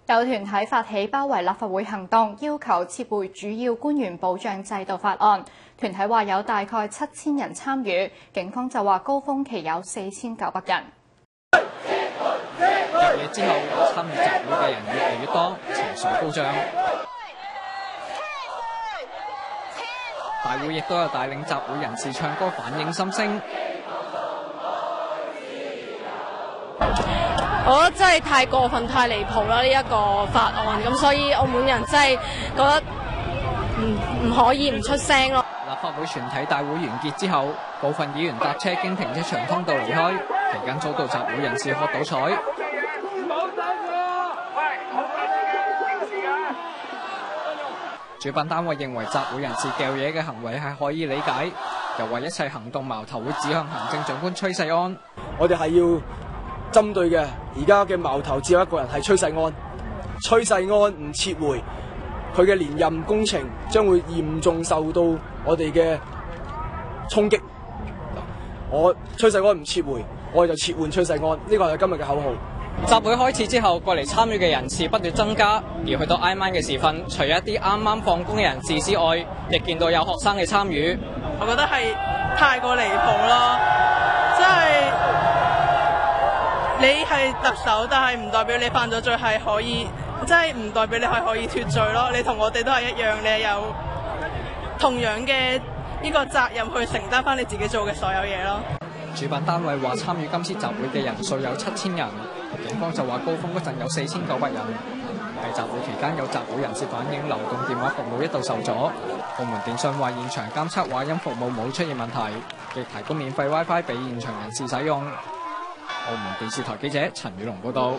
有團體發起包圍立法會行動，要求撤回主要官員保障制度法案。團體話有大概7000人參與，警方就話高峰期有4900人。入夜之後，參與集會嘅人越嚟越多，情緒高漲。大會亦都有帶領集會人士唱歌反映心聲。我覺得真係太過分、太離譜啦！呢一個法案，咁所以澳門人真係覺得唔可以唔出聲咯。立法會全體大會完結之後，部分議員搭車經停車場通道離開，期間遭到集會人士喝倒彩。主辦單位認為集會人士掉嘢嘅行為係可以理解，又話一切行動矛頭會指向行政長官崔世安。我哋係要針對嘅而家嘅矛頭只有一個人，係崔世安。崔世安唔撤回佢嘅連任工程，將會嚴重受到我哋嘅衝擊。崔世安唔撤回，我哋就撤換崔世安。呢個係今日嘅口號。集會開始之後，過嚟參與嘅人士不斷增加，而去到挨晚嘅時分，除咗一啲啱啱放工嘅人士之外，亦見到有學生嘅參與。我覺得係太過離譜咯，即係你係特首，但係唔代表你犯咗罪係可以，即係唔代表你係可以脫罪咯。你同我哋都係一樣，你係有同樣嘅呢個責任去承擔翻你自己做嘅所有嘢咯。主辦單位話參與今次集會嘅人數有7000人，警方就話高峰嗰陣有4900人。喺集會期間有集會人士反映流動電話服務一度受阻，澳門電信話現場監測話音服務冇出現問題，亦提供免費 WiFi 俾現場人士使用。澳門電視台記者陳宇龍報道。